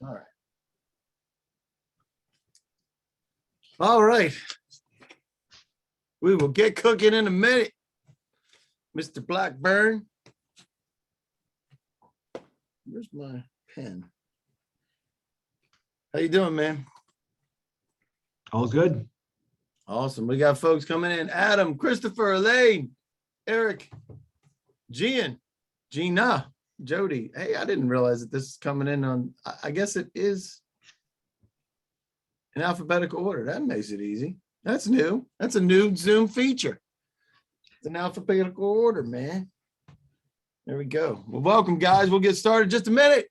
All right. All right. We will get cooking in a minute, Mr. Blackburn. Where's my pen? How you doing, man? All's good. Awesome. We got folks coming in. Adam, Christopher, Elaine, Eric, Gina, Jody. Hey, I didn't realize that this is coming in on, I guess it is in alphabetical order. That makes it easy. That's new. That's a new Zoom feature. It's in alphabetical order, man. There we go. Well, welcome, guys. We'll get started in just a minute.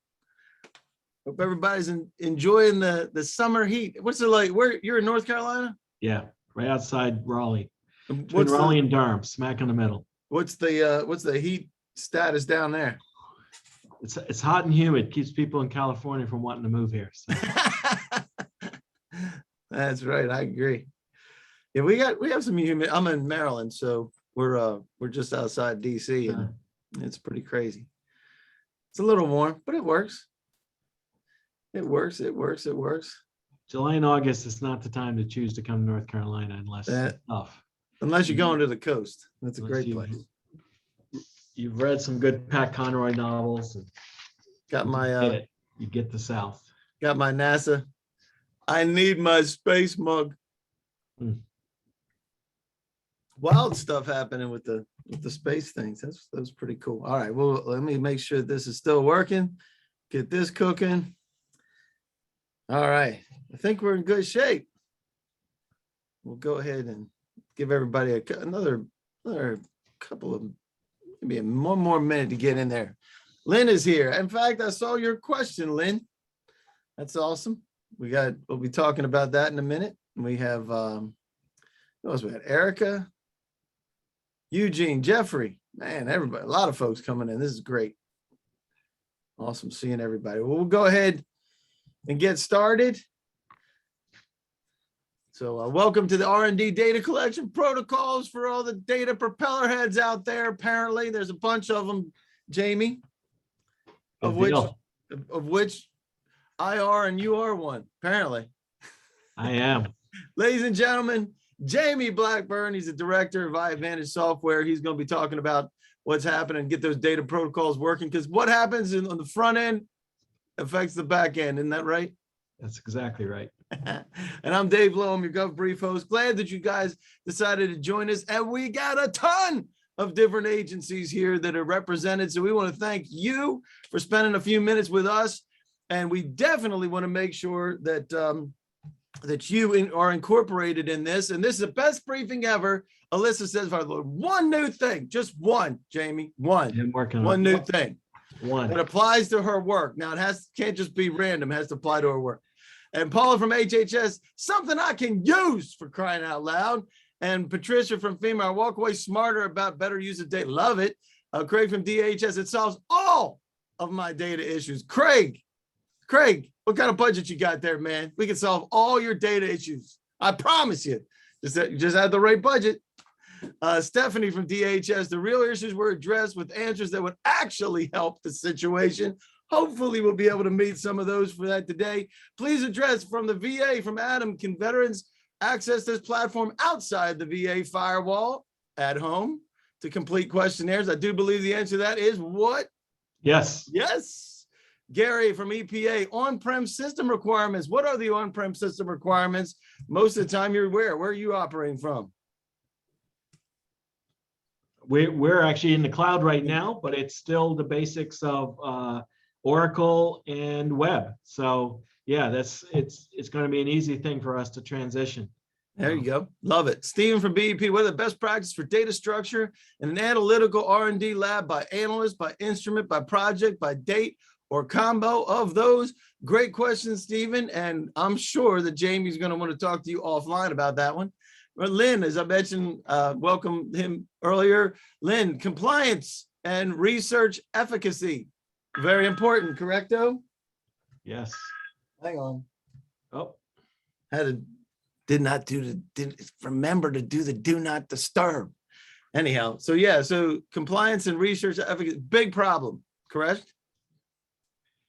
Hope everybody's enjoying the summer heat. What's it like? Where you're in North Carolina? Yeah, right outside Raleigh. Between What's Raleigh and Durham, smack in the middle. What's the heat status down there? It's hot and humid. Keeps people in California from wanting to move here. So. That's right. I agree. Yeah, we have some humid. I'm in Maryland, so we're just outside DC, and it's pretty crazy. It's a little warm, but it works. It works. July and August is not the time to choose to come to North Carolina unless it's tough. Unless you're going to the coast. That's a Unless great place. You've read some good Pat Conroy novels. And Got my you get the South. Got my NASA. I need my space mug. Wild stuff happening with the space things. That's pretty cool. All right. Well, let me make sure this is still working. Get this cooking. All right. I think we're in good shape. We'll go ahead and give everybody another couple of, maybe one more minute to get in there. Lynn is here. In fact, I saw your question, Lynn. That's awesome. We'll be talking about that in a minute. We have, who else we had? Erica, Eugene, Jeffrey, man, everybody, a lot of folks coming in. This is great. Awesome seeing everybody. Well, we'll go ahead and get started. So welcome to the R&D data collection protocols for all the data propeller heads out there. Apparently there's a bunch of them, Jamie, of which I are and you are one, apparently. I am. Ladies and gentlemen, Jamie Blackburn, he's the director of iAdvantage software. He's going to be talking about what's happening, get those data protocols working, because what happens on the front end affects the back end. Isn't that right? That's exactly right. And I'm Dave Lowe, your Gov Brief host. Glad that you guys decided to join us. And we got a ton of different agencies here that are represented. So we want to thank you for spending a few minutes with us. And we definitely want to make sure that that you are incorporated in this. And this is the best briefing ever. Alyssa says, one new thing, just one, Jamie, one new thing that applies to her work. Now it can't just be random, it has to apply to her work. And Paula from HHS, something I can use, for crying out loud. And Patricia from FEMA, I walk away smarter about better use of data. Love it. Craig from DHS, it solves all of my data issues. Craig, what kind of budget you got there, man? We can solve all your data issues. I promise you. Just have the right budget. Stephanie from DHS, the real issues were addressed with answers that would actually help the situation. Hopefully we'll be able to meet some of those for that today. Please address from the VA, from Adam, can veterans access this platform outside the VA firewall at home to complete questionnaires? I do believe the answer to that is what? Yes. Yes. Gary from EPA, on-prem system requirements. What are the on-prem system requirements? Most of the time you're where are you operating from? We're actually in the cloud right now, but it's still the basics of Oracle and web. So yeah, it's going to be an easy thing for us to transition. There you go. Love it. Stephen from BEP, what are the best practices for data structure in an analytical R&D lab by analyst, by instrument, by project, by date, or combo of those? Great question, Stephen. And I'm sure that Jamie's going to want to talk to you offline about that one. But Lynn, as I mentioned, welcome him earlier. Lynn, compliance and research efficacy. Very important, correcto? Yes. Hang on. Oh. Didn't remember to do the do not disturb. Anyhow, so yeah, so compliance and research efficacy, big problem, correct?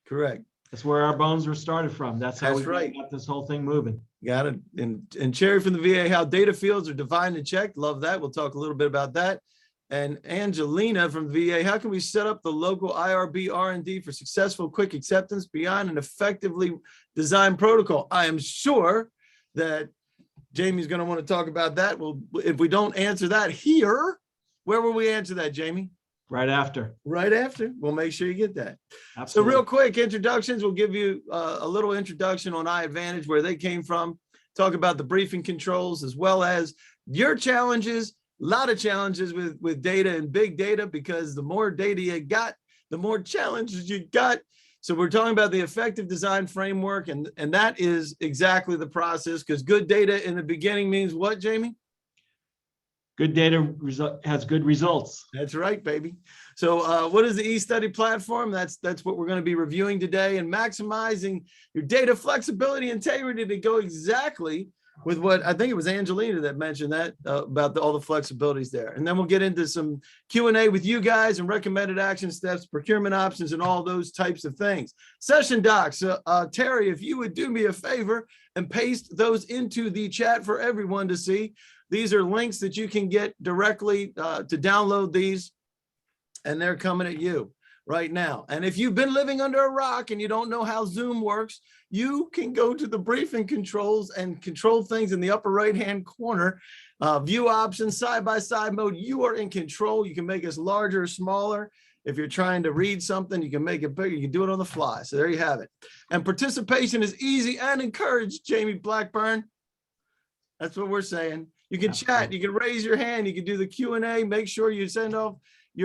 Correct. That's where our bones were started from. That's how That's we right. got this whole thing moving. Got it. And Cherry from the VA, how data fields are defined and checked. Love that. We'll talk a little bit about that. And Angelina from VA, how can we set up the local IRB R&D for successful quick acceptance beyond an effectively designed protocol? I am sure that Jamie's going to want to talk about that. Well, if we don't answer that here, where will we answer that, Jamie? Right after. Right after. We'll make sure you get that. Absolutely. So real quick introductions. We'll give you a little introduction on iAdvantage, where they came from, talk about the briefing controls, as well as your challenges. A lot of challenges with data and big data, because the more data you got, the more challenges you got. So we're talking about the effective design framework, and that is exactly the process, because good data in the beginning means what, Jamie? Good data has good results. That's right, baby. So what is the Estudy Platform? That's what we're going to be reviewing today, and maximizing your data flexibility, integrity to go exactly with what I think it was Angelina that mentioned that about all the flexibilities there. And then we'll get into some Q&A with you guys and recommended action steps, procurement options, and all those types of things. Session docs. Terry, if you would do me a favor and paste those into the chat for everyone to see. These are links that you can get directly to download these, and they're coming at you right now. And if you've been living under a rock and you don't know how Zoom works, you can go to the briefing controls and control things in the upper right-hand corner. View options, side-by-side mode. You are in control. You can make us larger or smaller. If you're trying to read something, you can make it bigger. You can do it on the fly. So there you have it. And participation is easy and encouraged, Jamie Blackburn. That's what we're saying. You can chat, you can raise your hand, you can do the Q&A. Make sure you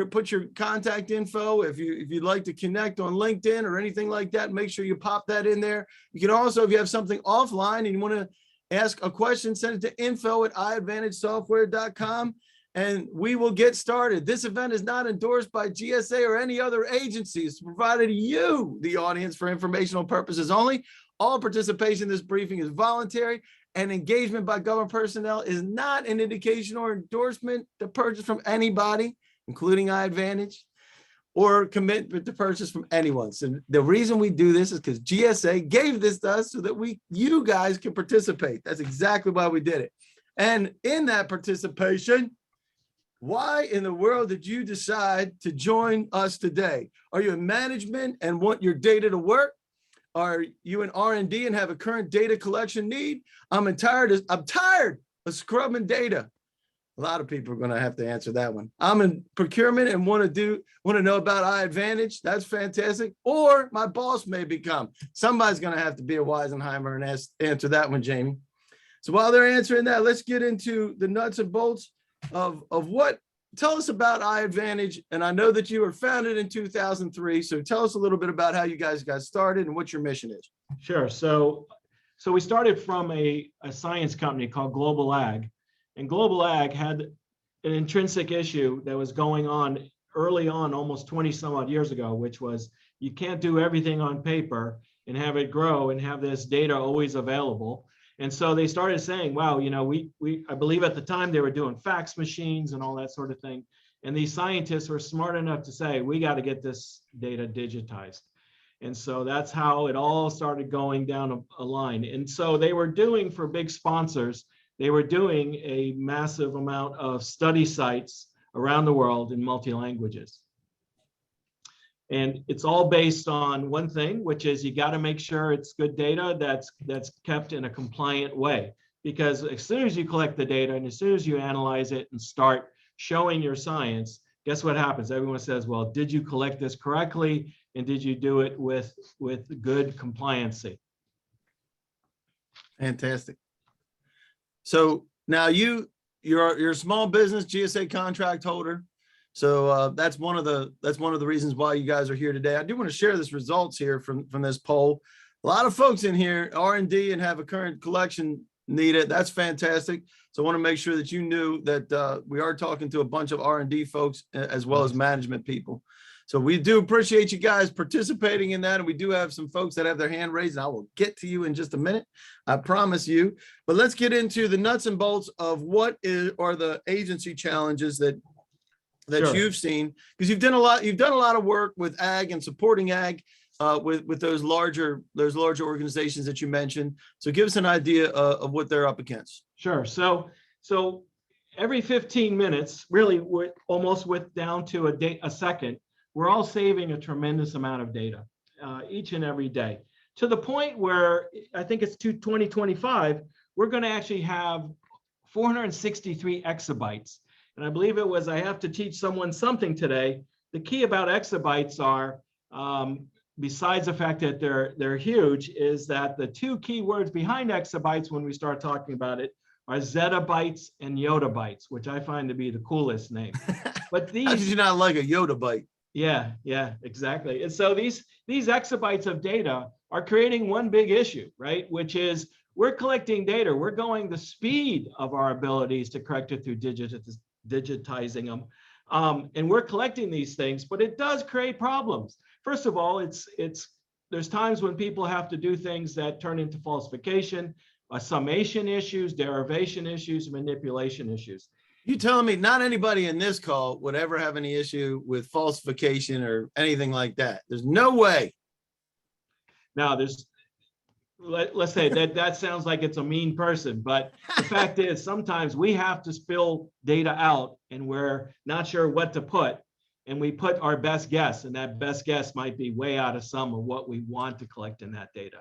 put your contact info. If you'd like to connect on LinkedIn or anything like that, make sure you pop that in there. You can also, if you have something offline and you want to ask a question, send it to info@iAdvantagesoftware.com, and we will get started. This event is not endorsed by GSA or any other agencies. It's provided to you, the audience, for informational purposes only. All participation in this briefing is voluntary, and engagement by government personnel is not an indication or endorsement to purchase from anybody, including iAdvantage, or commitment to purchase from anyone. So the reason we do this is because GSA gave this to us so that you guys can participate. That's exactly why we did it. And in that participation, why in the world did you decide to join us today? Are you in management and want your data to work? Are you in R&D and have a current data collection need? I'm tired of scrubbing data. A lot of people are going to have to answer that one. I'm in procurement and want to know about iAdvantage. That's fantastic. Or my boss may become. Somebody's going to have to be a Weisenheimer and answer that one, Jamie. So while they're answering that, let's get into the nuts and bolts of what. Tell us about iAdvantage. And I know that you were founded in 2003. So tell us a little bit about how you guys got started and what your mission is. Sure. So we started from a science company called Global Ag. And Global Ag had an intrinsic issue that was going on early on, almost 20 some odd years ago, which was you can't do everything on paper and have it grow and have this data always available. And so they started saying, wow, I believe at the time they were doing fax machines and all that sort of thing. And these scientists were smart enough to say, we got to get this data digitized. And so that's how it all started going down a line. And so they were doing, for big sponsors, they were doing a massive amount of study sites around the world in multi-languages. And it's all based on one thing, which is you got to make sure it's good data that's kept in a compliant way. Because as soon as you collect the data and as soon as you analyze it and start showing your science, guess what happens? Everyone says, well, did you collect this correctly? And did you do it with good compliancy? Fantastic. So now you're a small business GSA contract holder. So that's one of the reasons why you guys are here today. I do want to share this results here from this poll. A lot of folks in here R&D and have a current collection needed. That's fantastic. So I want to make sure that you knew that we are talking to a bunch of R&D folks as well as management people. So we do appreciate you guys participating in that. And we do have some folks that have their hand raised, and I will get to you in just a minute. I promise you. But let's get into the nuts and bolts of what are the agency challenges that Sure. you've seen, because you've done a lot of work with ag and supporting ag. with those larger organizations that you mentioned. So give us an idea of what they're up against. Sure. So every 15 minutes, really, we're almost down to a second. We're all saving a tremendous amount of data each and every day, to the point where I think it's to 2025, we're going to actually have 463 exabytes. And I believe it was, I have to teach someone something today. The key about exabytes are, besides the fact that they're huge, is that the two key words behind exabytes when we start talking about it are zettabytes and yottabytes, which I find to be the coolest name. But these, how did you not like a Yoda bite? Yeah, exactly. And so these exabytes of data are creating one big issue, right? Which is we're collecting data. We're going the speed of our abilities to correct it through digitizing them. And we're collecting these things, but it does create problems. First of all, there's times when people have to do things that turn into falsification, summation issues, derivation issues, manipulation issues. You telling me not anybody in this call would ever have any issue with falsification or anything like that? There's no way. Now, let's say that sounds like it's a mean person, but the fact is sometimes we have to spill data out and we're not sure what to put, and we put our best guess, and that best guess might be way out of sum of what we want to collect in that data.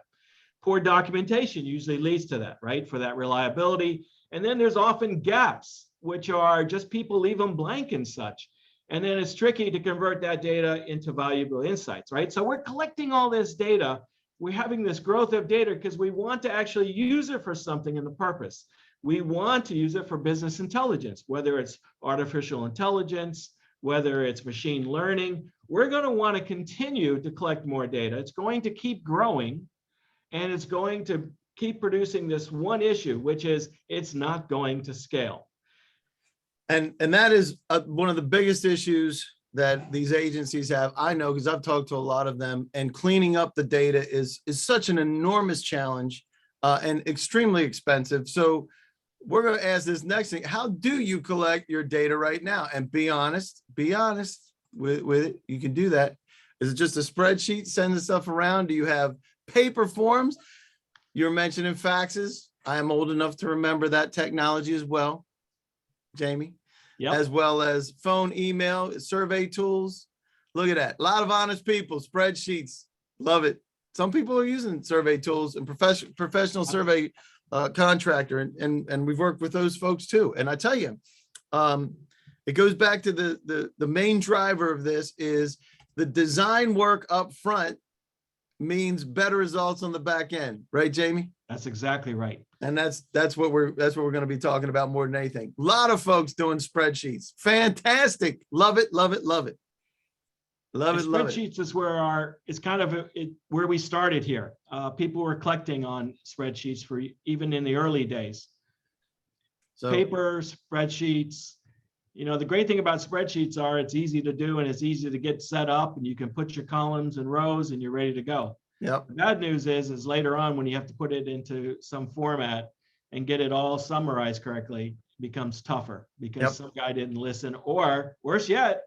Poor documentation usually leads to that, right? For that reliability. And then there's often gaps, which are just people leave them blank and such. And then it's tricky to convert that data into valuable insights, right? So we're collecting all this data. We're having this growth of data because we want to actually use it for something in the purpose. We want to use it for business intelligence, whether it's artificial intelligence, whether it's machine learning. We're going to want to continue to collect more data. It's going to keep growing, and it's going to keep producing this one issue, which is it's not going to scale. And that is one of the biggest issues that these agencies have. I know, because I've talked to a lot of them, and cleaning up the data is such an enormous challenge and extremely expensive. So we're going to ask this next thing. How do you collect your data right now? And be honest with it. You can do that. Is it just a spreadsheet, send the stuff around? Do you have paper forms? You're mentioning faxes. I am old enough to remember that technology as well, Jamie. Yep. As well as phone, email, survey tools. Look at that. A lot of honest people, spreadsheets. Love it. Some people are using survey tools and professional survey contractor, and we've worked with those folks too. And I tell you, it goes back to the main driver of this is the design work up front means better results on the back end, right, Jamie? That's exactly right. And that's what we're going to be talking about more than anything. A lot of folks doing spreadsheets. Fantastic. Love it, love it, love it. Love it, love it. Spreadsheets is where it's kind of where we started here. People were collecting on spreadsheets for even in the early days. So paper, spreadsheets. You know, the great thing about spreadsheets are it's easy to do and it's easy to get set up, and you can put your columns and rows and you're ready to go. Yep. The bad news is later on when you have to put it into some format and get it all summarized correctly, it becomes tougher because some guy didn't listen, or worse yet,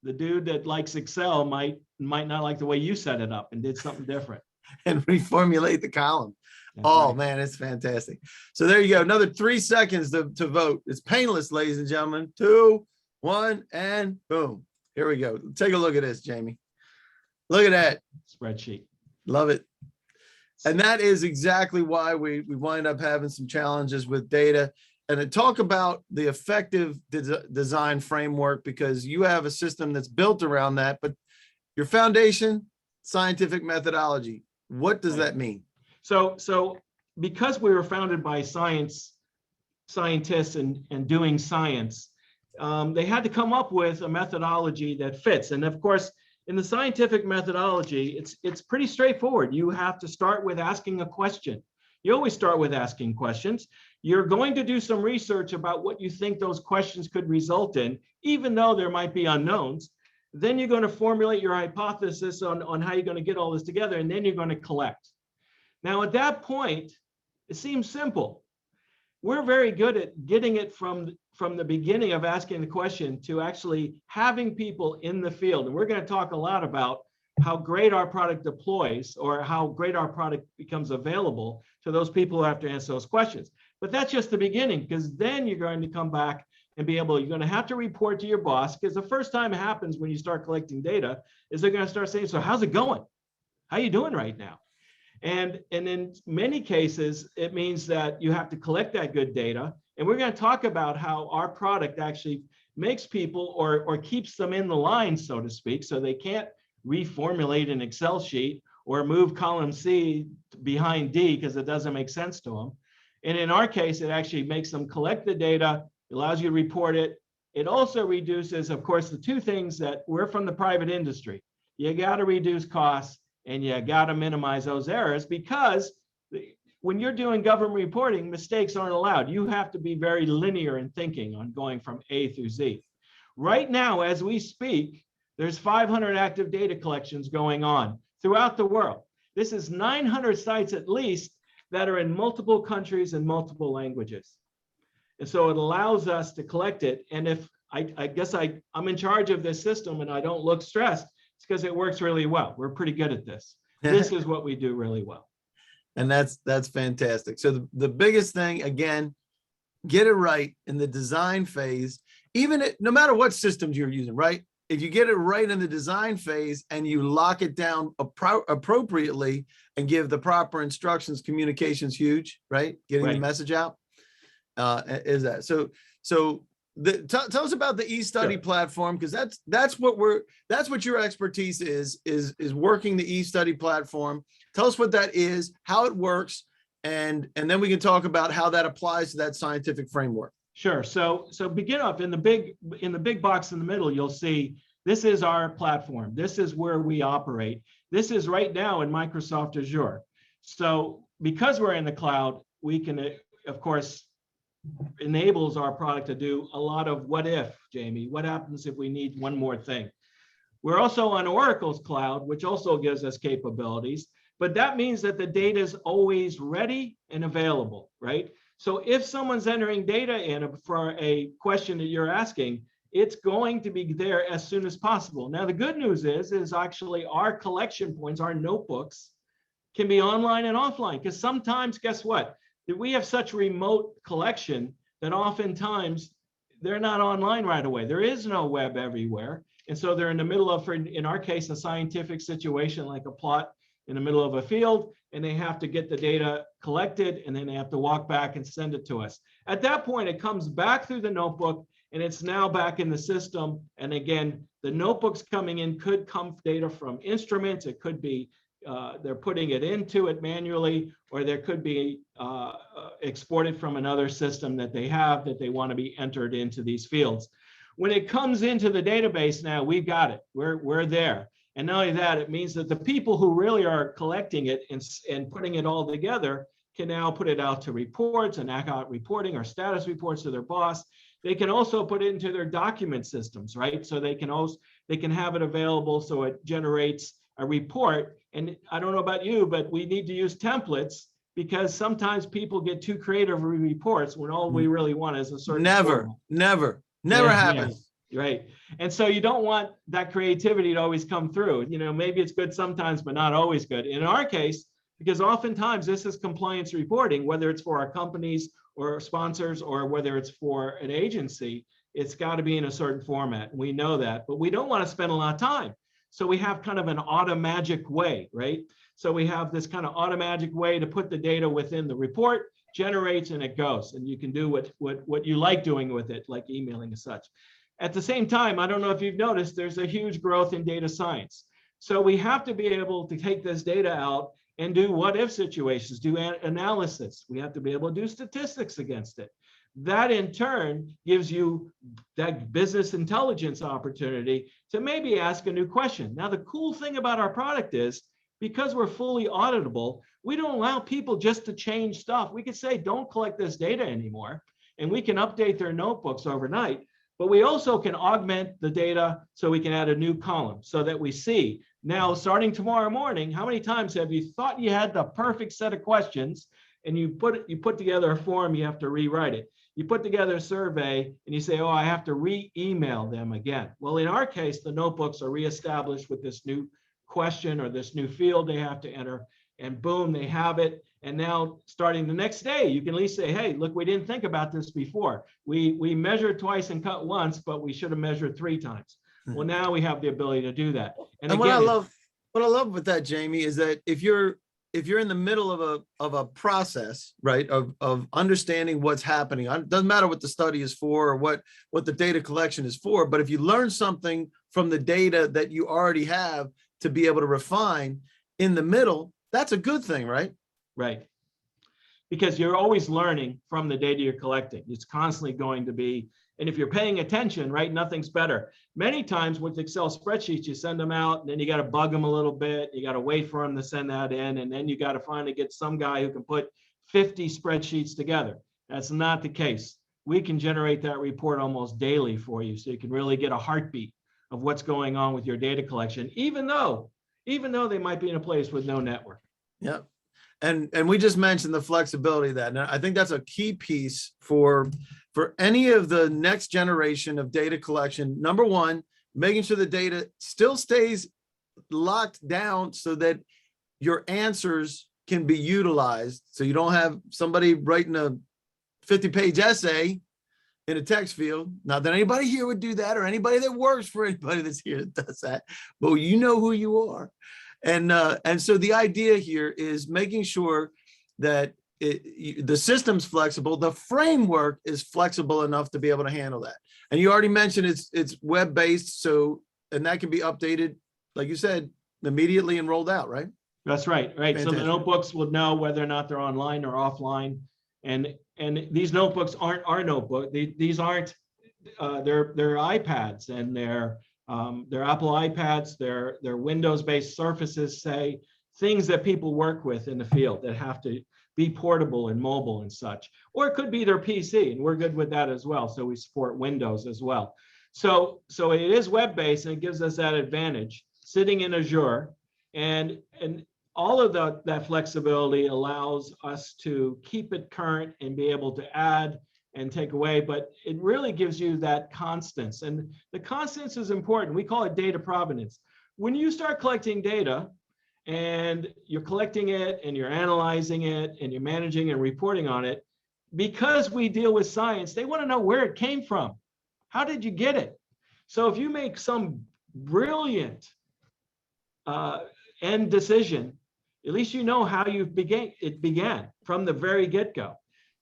the dude that likes Excel might not like the way you set it up and did something different. And reformulate the column. That's man, it's fantastic. So there you go. Another 3 seconds to vote. It's painless, ladies and gentlemen. 2, 1, and boom. Here we go. Take a look at this, Jamie. Look at that. Spreadsheet. Love it. And that is exactly why we wind up having some challenges with data. And to talk about the effective design framework, because you have a system that's built around that, but your foundation, scientific methodology, what does that mean? So because we were founded by scientists and doing science, they had to come up with a methodology that fits. And of course, in the scientific methodology, it's pretty straightforward. You have to start with asking a question. You always start with asking questions. You're going to do some research about what you think those questions could result in, even though there might be unknowns. Then you're going to formulate your hypothesis on how you're going to get all this together, and then you're going to collect. Now, at that point, it seems simple. We're very good at getting it from the beginning of asking the question to actually having people in the field. And we're going to talk a lot about how great our product deploys or how great our product becomes available to those people who have to answer those questions. But that's just the beginning, because then you're going to come back and be able, you're going to have to report to your boss, because the first time it happens when you start collecting data is they're going to start saying, so how's it going? How are you doing right now? And in many cases, it means that you have to collect that good data. And we're going to talk about how our product actually makes people or keeps them in the line, so to speak, so they can't reformulate an Excel sheet or move column C behind D because it doesn't make sense to them. And in our case, it actually makes them collect the data, allows you to report it. It also reduces, of course, the two things that we're from the private industry. You got to reduce costs and you got to minimize those errors, because when you're doing government reporting, mistakes aren't allowed. You have to be very linear in thinking on going from A through Z. Right now, as we speak, there's 500 active data collections going on throughout the world. This is 900 sites at least that are in multiple countries and multiple languages. And so it allows us to collect it. And if I guess I'm in charge of this system and I don't look stressed, it's because it works really well. We're pretty good at this. This is what we do really well. And that's fantastic. So the biggest thing, again, get it right in the design phase, no matter what systems you're using, right? If you get it right in the design phase and you lock it down appropriately and give the proper instructions, communication's huge, right? Getting the message out is that. So tell us about the eStudy platform, because that's what your expertise is working the eStudy platform. Tell us what that is, how it works, and then we can talk about how that applies to that scientific framework. Sure. So begin up in the big box in the middle. You'll see this is our platform. This is where we operate. This is right now in Microsoft Azure. So because we're in the cloud, we can, of course, enables our product to do a lot of what if, Jamie. What happens if we need one more thing? We're also on Oracle's cloud, which also gives us capabilities. But that means that the data is always ready and available, right? So if someone's entering data in for a question that you're asking, it's going to be there as soon as possible. Now, the good news is actually our collection points, our notebooks, can be online and offline. Because sometimes, guess what? We have such remote collection that oftentimes they're not online right away. There is no web everywhere. And so they're in the middle of, in our case, a scientific situation like a plot in the middle of a field, and they have to get the data collected, and then they have to walk back and send it to us. At that point, it comes back through the notebook, and it's now back in the system. And again, the notebooks coming in could come data from instruments. It could be they're putting it into it manually, or there could be exported from another system that they have that they want to be entered into these fields. When it comes into the database now, we've got it. We're there. And not only that, it means that the people who really are collecting it and putting it all together can now put it out to reports and out reporting or status reports to their boss. They can also put it into their document systems, right? So they can have it available so it generates a report. And I don't know about you, but we need to use templates, because sometimes people get too creative with reports when all we really want is a certain never happens. Yeah, right. And so you don't want that creativity to always come through. You know, maybe it's good sometimes, but not always good. In our case, because oftentimes this is compliance reporting, whether it's for our companies or sponsors or whether it's for an agency, it's got to be in a certain format. We know that, but we don't want to spend a lot of time. So we have kind of an automagic way, right? So we have this kind of automagic way to put the data within the report, generates, and it goes. And you can do what you like doing with it, like emailing and such. At the same time, I don't know if you've noticed, there's a huge growth in data science. So we have to be able to take this data out and do what if situations, do analysis. We have to be able to do statistics against it. That in turn gives you that business intelligence opportunity to maybe ask a new question. Now, the cool thing about our product is, because we're fully auditable, we don't allow people just to change stuff. We could say, don't collect this data anymore, and we can update their notebooks overnight. But we also can augment the data so we can add a new column so that we see now, starting tomorrow morning, how many times have you thought you had the perfect set of questions and you put together a form, you have to rewrite it. You put together a survey and you say, oh, I have to re-email them again. Well, in our case, the notebooks are reestablished with this new question or this new field they have to enter, and boom, they have it. And now starting the next day, you can at least say, hey, look, we didn't think about this before. We measured twice and cut once, but we should have measured 3 times. Well, now we have the ability to do that. And again, what I love with that, Jamie, is that if you're in the middle of a process, right, of understanding what's happening, it doesn't matter what the study is for or what the data collection is for, but if you learn something from the data that you already have to be able to refine in the middle, that's a good thing, right? Right. Because you're always learning from the data you're collecting. It's constantly going to be, and if you're paying attention, right, nothing's better. Many times with Excel spreadsheets, you send them out and then you got to bug them a little bit. You got to wait for them to send that in. And then you got to finally get some guy who can put 50 spreadsheets together. That's not the case. We can generate that report almost daily for you. So you can really get a heartbeat of what's going on with your data collection, even though they might be in a place with no network. Yeah. And we just mentioned the flexibility of that. And I think that's a key piece for any of the next generation of data collection. Number one, making sure the data still stays locked down so that your answers can be utilized. So you don't have somebody writing a 50-page essay in a text field. Not that anybody here would do that, or anybody that works for anybody that's here that does that, but you know who you are. And so the idea here is making sure that the system's flexible, the framework is flexible enough to be able to handle that. And you already mentioned it's web-based, so, and that can be updated, like you said, immediately and rolled out, right? That's right, right. Fantastic. So the notebooks will know whether or not they're online or offline. And these notebooks aren't our notebook. These aren't, they're iPads, and they're Apple iPads, they're Windows-based Surfaces, say, things that people work with in the field that have to be portable and mobile and such. Or it could be their PC, and we're good with that as well. So we support Windows as well. So it is web-based, and it gives us that advantage sitting in Azure, and all of that flexibility allows us to keep it current and be able to add and take away, but it really gives you that constants. And the constants is important. We call it data provenance. When you start collecting data and you're collecting it and you're analyzing it and you're managing and reporting on it, because we deal with science, they want to know where it came from. How did you get it? So if you make some brilliant end decision, at least you know how it began from the very get-go.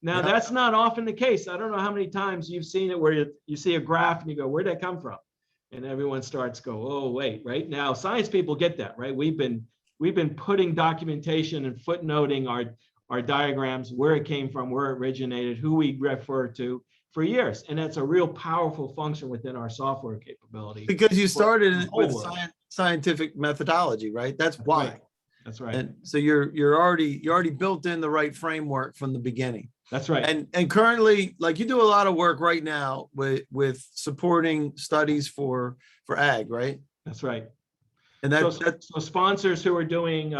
Now, that's not often the case. I don't know how many times you've seen it where you see a graph and you go, where'd that come from? And everyone starts go, oh, wait, right? Now, science people get that, right? We've been putting documentation and footnoting our diagrams, where it came from, where it originated, who we refer to for years. And that's a real powerful function within our software capability. Because you started with scientific methodology, right? That's why. Right. That's right. And so you're already built in the right framework from the beginning. That's right. And currently, like, you do a lot of work right now with supporting studies for ag, right? That's right. And so sponsors who are doing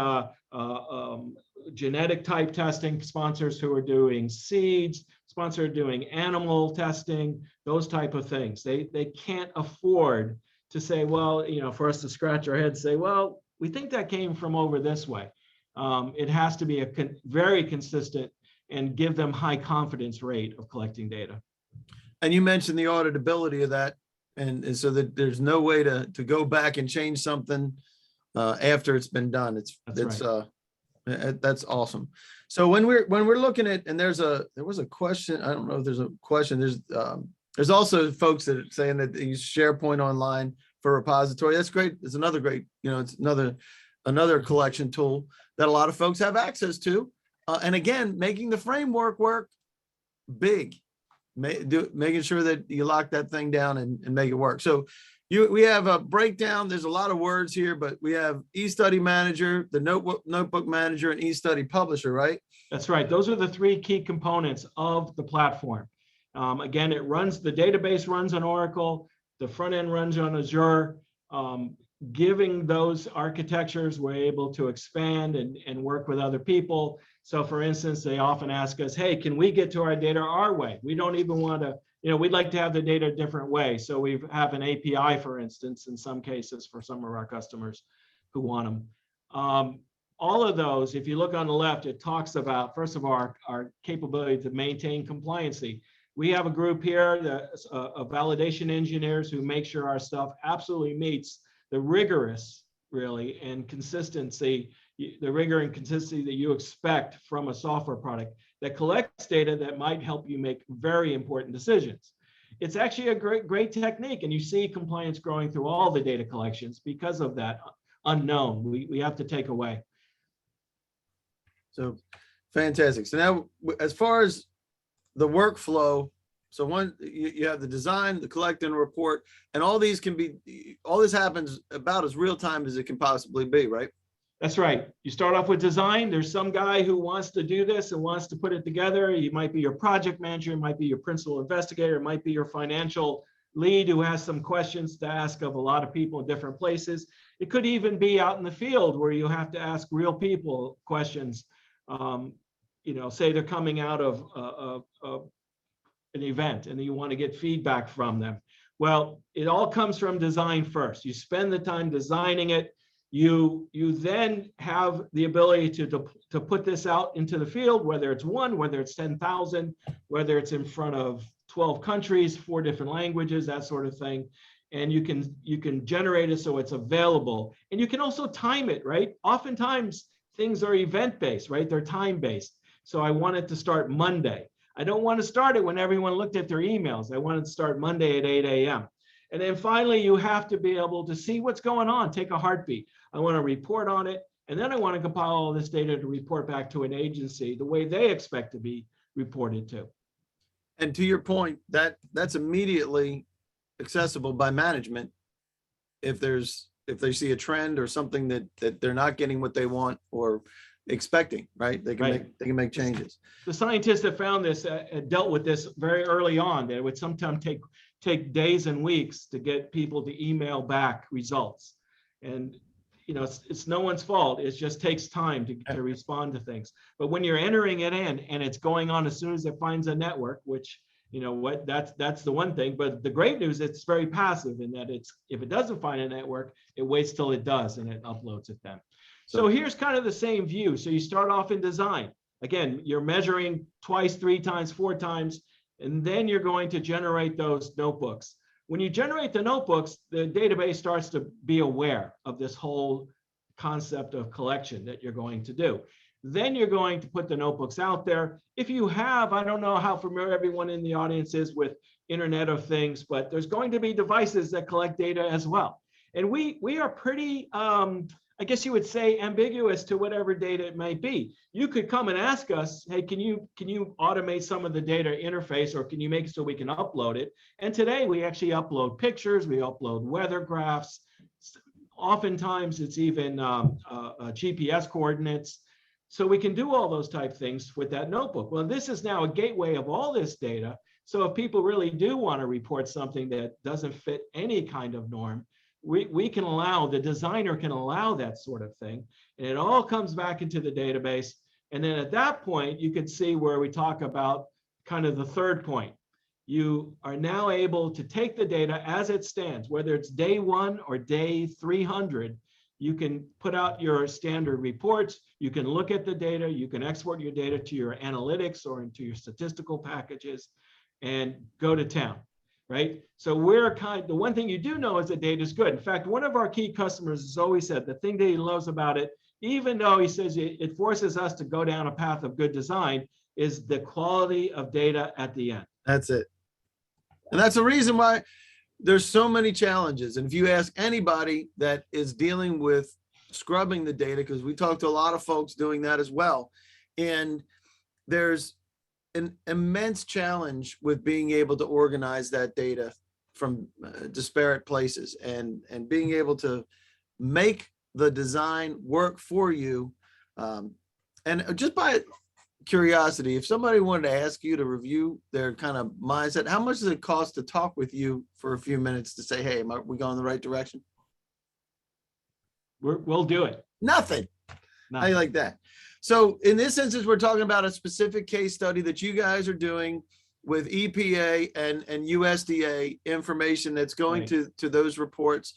genetic type testing, sponsors who are doing seeds, sponsors who are doing animal testing, those type of things. They can't afford to say, well, for us to scratch our heads, say, well, we think that came from over this way. It has to be very consistent and give them high confidence rate of collecting data. And you mentioned the auditability of that, and so that there's no way to go back and change something after it's been done. That's awesome. So when we're looking at, and there was a question, I don't know if there's a question, there's also folks that are saying that they use SharePoint Online for repository. That's great. It's another great, it's another collection tool that a lot of folks have access to. And again, making the framework work big, making sure that you lock that thing down and make it work. So we have a breakdown. There's a lot of words here, but we have eStudy Manager, the Notebook Manager, and eStudy Publisher, right? That's right. Those are the 3 key components of the platform. Again, the database runs on Oracle, the front end runs on Azure. Giving those architectures, we're able to expand and work with other people. So for instance, they often ask us, hey, can we get to our data our way? We don't even want to, we'd like to have the data a different way. So we have an API, for instance, in some cases for some of our customers who want them. All of those, if you look on the left, it talks about, first of all, our capability to maintain compliancy. We have a group here of validation engineers who make sure our stuff absolutely meets the rigorous, really, and consistency, the rigor and consistency that you expect from a software product that collects data that might help you make very important decisions. It's actually a great technique, and you see compliance growing through all the data collections because of that unknown we have to take away. So fantastic. So now, as far as the workflow, so one, you have the design, the collect and report, and all these can be, all this happens about as real time as it can possibly be, right? That's right. You start off with design. There's some guy who wants to do this and wants to put it together. He might be your project manager, it might be your principal investigator, it might be your financial lead who has some questions to ask of a lot of people in different places. It could even be out in the field where you have to ask real people questions. You know, say they're coming out of an event and you want to get feedback from them. Well, it all comes from design first. You spend the time designing it. You then have the ability to put this out into the field, whether it's one, whether it's 10,000, whether it's in front of 12 countries, 4 different languages, that sort of thing. And you can generate it so it's available. And you can also time it, right? Oftentimes things are event-based, right? They're time-based. So I want it to start Monday. I don't want to start it when everyone looked at their emails. I want it to start Monday at 8 a.m. And then finally, you have to be able to see what's going on, take a heartbeat. I want to report on it. And then I want to compile all this data to report back to an agency the way they expect to be reported to. And to your point, that's immediately accessible by management if they see a trend or something that they're not getting what they want or expecting, right? They can make changes. The scientists that found this dealt with this very early on. That it would sometimes take days and weeks to get people to email back results. And you know, it's no one's fault. It just takes time to respond to things. But when you're entering it in and it's going on as soon as it finds a network, which, you know what, that's the one thing. But the great news, it's very passive in that if it doesn't find a network, it waits till it does and it uploads it then. So here's kind of the same view. So you start off in design. Again, you're measuring twice, 3 times, 4 times, and then you're going to generate those notebooks. When you generate the notebooks, the database starts to be aware of this whole concept of collection that you're going to do. Then you're going to put the notebooks out there. If you have, I don't know how familiar everyone in the audience is with Internet of Things, but there's going to be devices that collect data as well. And we are pretty, I guess you would say, ambiguous to whatever data it might be. You could come and ask us, hey, can you automate some of the data interface, or can you make it so we can upload it? And today we actually upload pictures, we upload weather graphs. Oftentimes it's even GPS coordinates. So we can do all those type things with that notebook. Well, this is now a gateway of all this data. So if people really do want to report something that doesn't fit any kind of norm, we can allow, the designer can allow that sort of thing, and it all comes back into the database. And then at that point, you can see where we talk about kind of the third point. You are now able to take the data as it stands, whether it's day 1 or day 300. You can put out your standard reports. You can look at the data. You can export your data to your analytics or into your statistical packages and go to town. Right? So the one thing you do know is that data is good. In fact, one of our key customers has always said the thing that he loves about it, even though he says it forces us to go down a path of good design, is the quality of data at the end. That's it. And that's the reason why there's so many challenges. And if you ask anybody that is dealing with scrubbing the data, because we talked to a lot of folks doing that as well, and there's an immense challenge with being able to organize that data from disparate places and being able to make the design work for you. And just by curiosity, if somebody wanted to ask you to review their kind of mindset, how much does it cost to talk with you for a few minutes to say, hey, are we going in the right direction? We'll do it. Nothing. How you like that? So in this instance, we're talking about a specific case study that you guys are doing with EPA and USDA information that's going to those reports.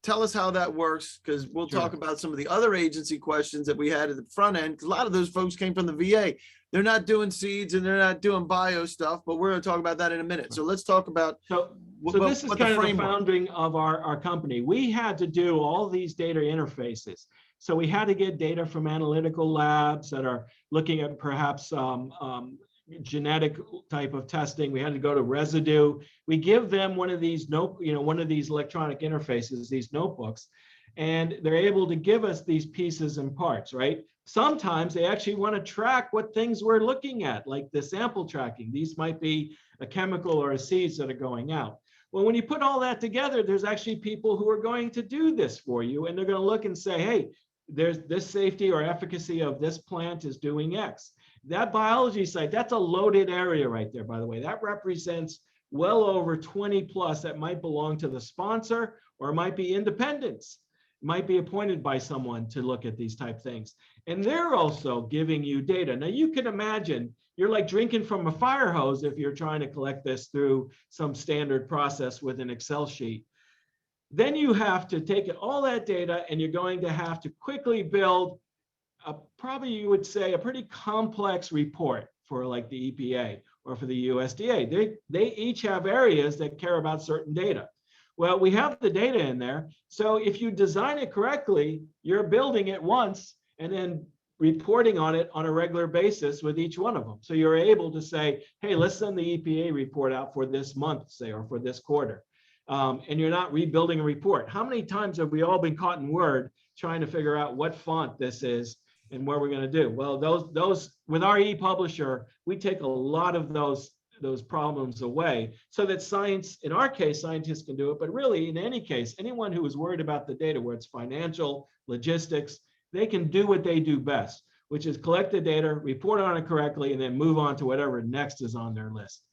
tell us how that works, because we'll Sure. talk about some of the other agency questions that we had at the front end, because a lot of those folks came from the VA. They're not doing seeds and they're not doing bio stuff, but we're going to talk about that in a minute. So let's talk about So what this is what kind of the framework. founding of our company. We had to do all these data interfaces. So we had to get data from analytical labs that are looking at perhaps genetic type of testing. We had to go to residue. We give them one of these one of these electronic interfaces, these notebooks, and they're able to give us these pieces and parts, right? Sometimes they actually want to track what things we're looking at, like the sample tracking. These might be a chemical or a seeds that are going out. Well, when you put all that together, there's actually people who are going to do this for you, and they're going to look and say, hey, there's this safety or efficacy of this plant is doing X. That biology site, that's a loaded area right there, by the way. That represents well over 20 plus that might belong to the sponsor, or it might be independents. It might be appointed by someone to look at these type things. And they're also giving you data. Now you can imagine you're like drinking from a fire hose if you're trying to collect this through some standard process with an Excel sheet. Then you have to take all that data and you're going to have to quickly build probably you would say a pretty complex report for like the EPA or for the USDA. They each have areas that care about certain data. Well, we have the data in there. So if you design it correctly, you're building it once and then reporting on it on a regular basis with each one of them. So you're able to say, hey, let's send the EPA report out for this month, say, or for this quarter. And you're not rebuilding a report. How many times have we all been caught in Word trying to figure out what font this is and what we're going to do? Well, those with our e-publisher, we take a lot of those problems away so that science, in our case, scientists can do it. But really, in any case, anyone who is worried about the data, where it's financial, logistics, they can do what they do best, which is collect the data, report on it correctly, and then move on to whatever next is on their list.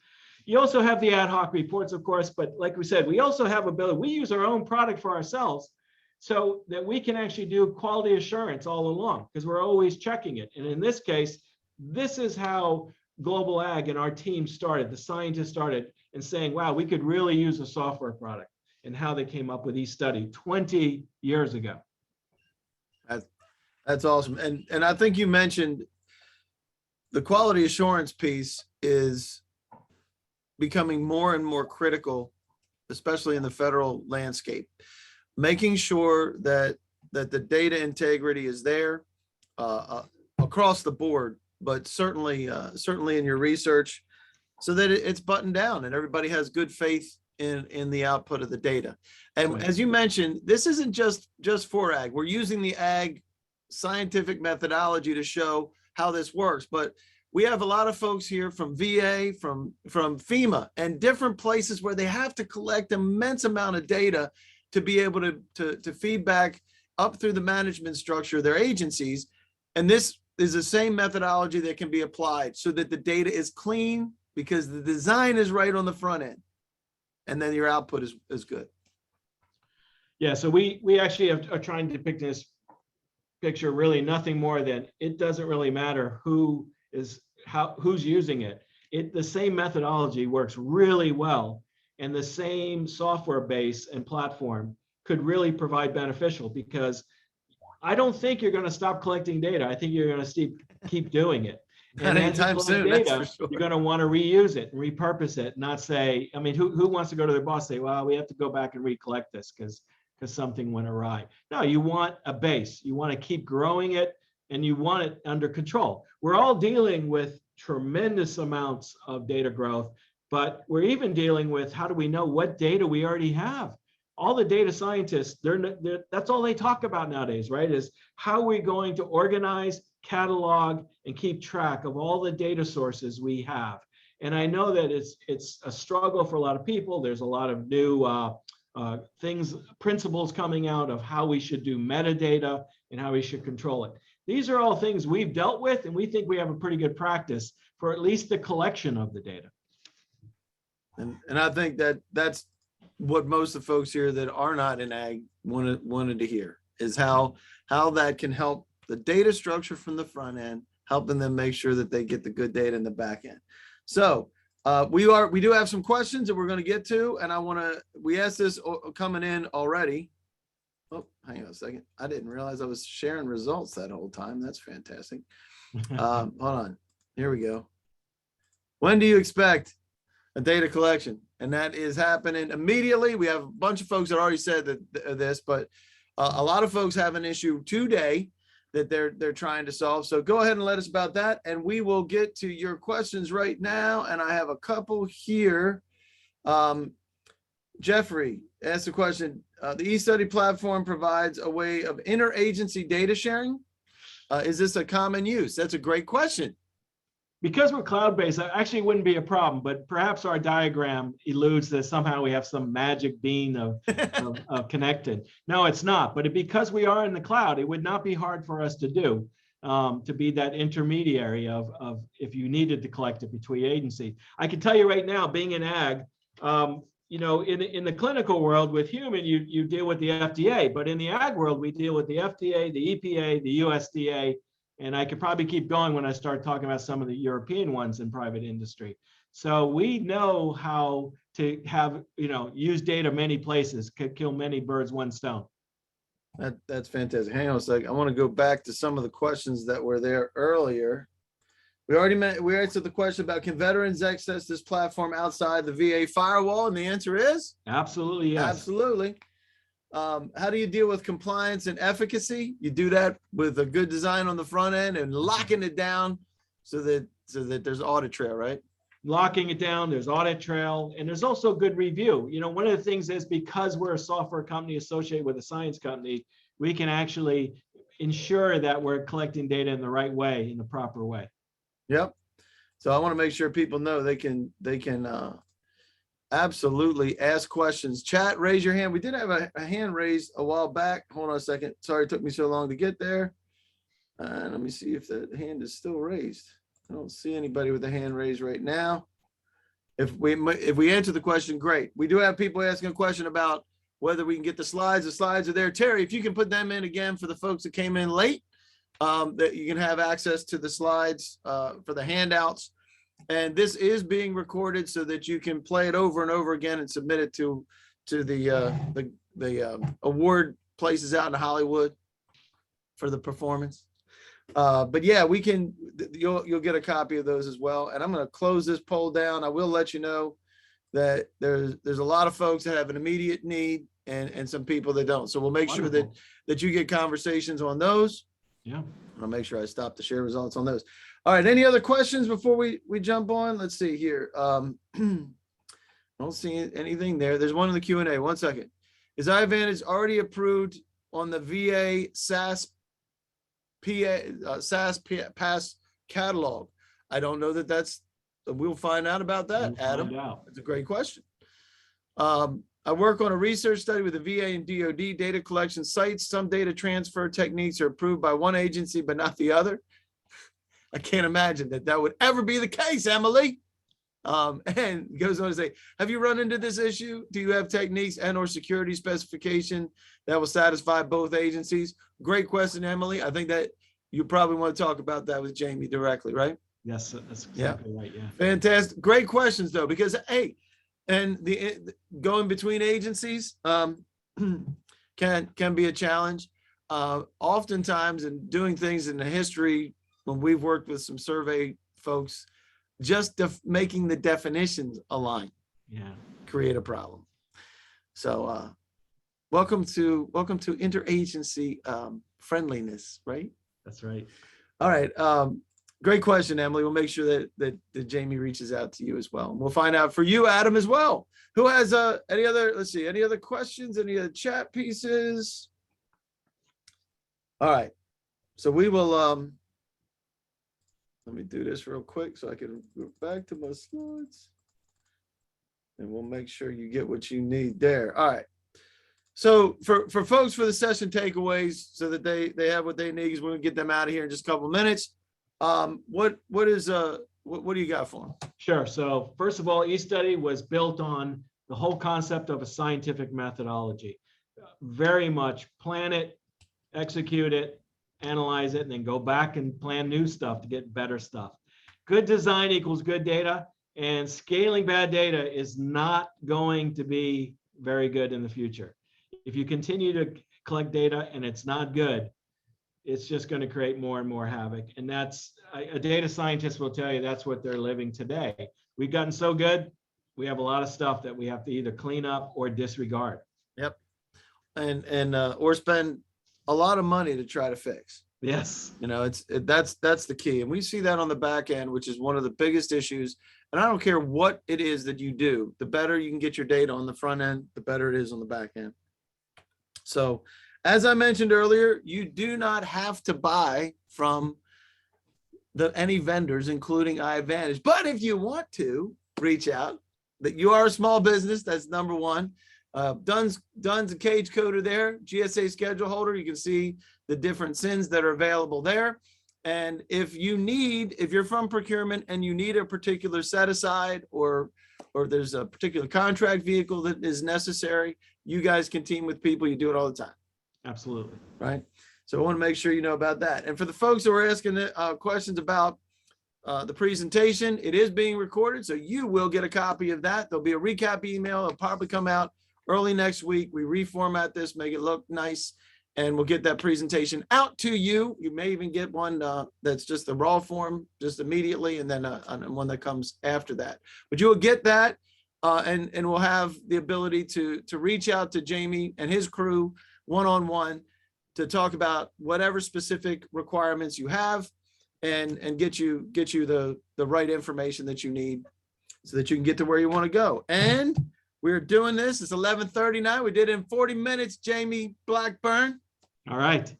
You also have the ad hoc reports, of course, but like we said, we also have ability. We use our own product for ourselves so that we can actually do quality assurance all along because we're always checking it. And in this case, this is how Global Ag and our team started, the scientists started and saying, wow, we could really use a software product, and how they came up with eStudy 20 years ago. That's awesome. And I think you mentioned the quality assurance piece is becoming more and more critical, especially in the federal landscape, making sure that the data integrity is there across the board, but certainly in your research, so that it's buttoned down and everybody has good faith in the output of the data. And Right. as you mentioned, this isn't just for ag. We're using the ag scientific methodology to show how this works, but we have a lot of folks here from VA, from FEMA, and different places where they have to collect immense amount of data to be able to feedback up through the management structure of their agencies. And this is the same methodology that can be applied so that the data is clean because the design is right on the front end. And then your output is good. Yeah, so we actually are trying to depict this picture really nothing more than it doesn't really matter who's using it. The same methodology works really well, and the same software base and platform could really provide beneficial, because I don't think you're going to stop collecting data. I think you're going to keep doing it. And as you collect data, you're going to want to reuse it and repurpose it, not say, I mean, who wants to go to their boss and say, well, we have to go back and recollect this because something went awry. No, you want a base. You want to keep growing it, and you want it under control. We're all dealing with tremendous amounts of data growth, but we're even dealing with how do we know what data we already have? All the data scientists, that's all they talk about nowadays, right? Is how are we going to organize, catalog, and keep track of all the data sources we have. And I know that it's a struggle for a lot of people. There's a lot of new principles coming out of how we should do metadata and how we should control it. These are all things we've dealt with, and we think we have a pretty good practice for at least the collection of the data. And I think that's what most of the folks here that are not in ag wanted to hear, is how that can help the data structure from the front end, helping them make sure that they get the good data in the back end. So we do have some questions that we're going to get to, and we asked this coming in already. Oh, hang on a second. I didn't realize I was sharing results that whole time. That's fantastic. Hold on. Here we go. When do you expect a data collection? And that is happening immediately. We have a bunch of folks that already said that this, but a lot of folks have an issue today that they're trying to solve. So go ahead and let us about that, and we will get to your questions right now. And I have a couple here. Jeffrey asked a question. The eStudy platform provides a way of interagency data sharing. Is this a common use? That's a great question. Because we're cloud-based, that actually wouldn't be a problem, but perhaps our diagram eludes that somehow we have some magic bean of connected. No, it's not. But because we are in the cloud, it would not be hard for us to do, to be that intermediary of if you needed to collect it between agencies. I can tell you right now, being in ag, you know, in the clinical world with human, you deal with the FDA, but in the ag world, we deal with the FDA, the EPA, the USDA, and I could probably keep going when I start talking about some of the European ones in private industry. So we know how to have, you know, use data many places, could kill many birds, one stone. That's fantastic. Hang on a second. I want to go back to some of the questions that were there earlier. We answered the question about, can veterans access this platform outside the VA firewall? And the answer is absolutely, yes. Absolutely. How do you deal with compliance and efficacy? You do that with a good design on the front end and locking it down so that there's audit trail, right? Locking it down, there's audit trail, and there's also good review. You know, one of the things is, because we're a software company associated with a science company, we can actually ensure that we're collecting data in the right way, in the proper way. Yep. So I want to make sure people know they can absolutely ask questions. Chat, raise your hand. We did have a hand raised a while back. Hold on a second. Sorry it took me so long to get there. Let me see if the hand is still raised. I don't see anybody with a hand raised right now. If we answer the question, great. We do have people asking a question about whether we can get the slides. The slides are there. Terry, if you can put them in again for the folks that came in late, that you can have access to the slides for the handouts. And this is being recorded so that you can play it over and over again and submit it to the award places out in Hollywood for the performance. But yeah, we can. You'll get a copy of those as well. And I'm going to close this poll down. I will let you know that there's a lot of folks that have an immediate need and some people that don't. So we'll make sure that you get conversations on those. Yeah. I'll make sure I stop the share results on those. All right. Any other questions before we jump on? Let's see here. Don't see anything there. There's one in the Q&A. 1 second. Is iAdvantage already approved on the VA SaaS Pass catalog? I don't know that's. We'll find out about that, Adam. That's a great question. I work on a research study with the VA and DoD data collection sites. Some data transfer techniques are approved by one agency, but not the other. I can't imagine that would ever be the case, Emily. And goes on to say, have you run into this issue? Do you have techniques and or security specification that will satisfy both agencies? Great question, Emily. I think that you probably want to talk about that with Jamie directly, right? Yes, that's exactly right. Yeah. Fantastic. Great questions though, because hey, and the going between agencies can be a challenge. Oftentimes in doing things in the history, when we've worked with some survey folks, just making the definitions align, create a problem. So welcome to interagency friendliness, right? That's right. All right. Great question, Emily. We'll make sure that Jamie reaches out to you as well. And we'll find out for you, Adam, as well. Who has any other questions, any other chat pieces? All right. So we will, let me do this real quick so I can go back to my slides. And we'll make sure you get what you need there. All right. So for folks, for the session takeaways, so that they have what they need, because we're going to get them out of here in just a couple of minutes. What do you got for them? Sure. So first of all, eStudy was built on the whole concept of a scientific methodology. Very much plan it, execute it, analyze it, and then go back and plan new stuff to get better stuff. Good design equals good data, and scaling bad data is not going to be very good in the future. If you continue to collect data and it's not good, it's just going to create more and more havoc. And that's a data scientist will tell you that's what they're living today. We've gotten so good, we have a lot of stuff that we have to either clean up or disregard. Yep. And or spend a lot of money to try to fix. Yes. You know, that's the key. And we see that on the back end, which is one of the biggest issues. And I don't care what it is that you do, the better you can get your data on the front end, the better it is on the back end. So as I mentioned earlier, you do not have to buy from any vendors, including iAdvantage. But if you want to reach out, that you are a small business, that's number one. Dunn's a cage coder there, GSA schedule holder. You can see the different SINs that are available there. And if you're from procurement and you need a particular set aside or there's a particular contract vehicle that is necessary, you guys can team with people. You do it all the time. Absolutely. Right. So I want to make sure you know about that. And for the folks who are asking questions about the presentation, it is being recorded, so you will get a copy of that. There'll be a recap email. It'll probably come out early next week. We reformat this, make it look nice, and we'll get that presentation out to you. You may even get one that's just the raw form just immediately, and then one that comes after that. But you will get that, and we'll have the ability to reach out to Jamie and his crew one-on-one to talk about whatever specific requirements you have and get you the right information that you need so that you can get to where you want to go. And we're doing this. It's 11:39. We did it in 40 minutes, Jamie Blackburn. All right.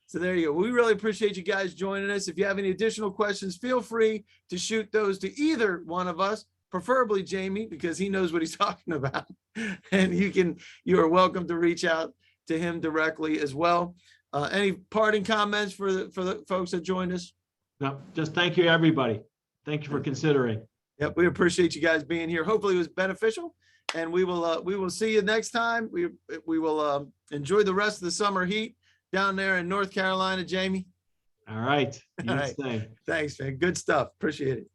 So there you go. We really appreciate you guys joining us. If you have any additional questions, feel free to shoot those to either one of us, preferably Jamie, because he knows what he's talking about. And you are welcome to reach out to him directly as well. Any parting comments for the folks that joined us? No, just thank you, everybody. Thank you for considering. Yep, we appreciate you guys being here. Hopefully it was beneficial, and we will see you next time. We will enjoy the rest of the summer heat down there in North Carolina, Jamie. All right. All right. Thanks, man. Good stuff. Appreciate it.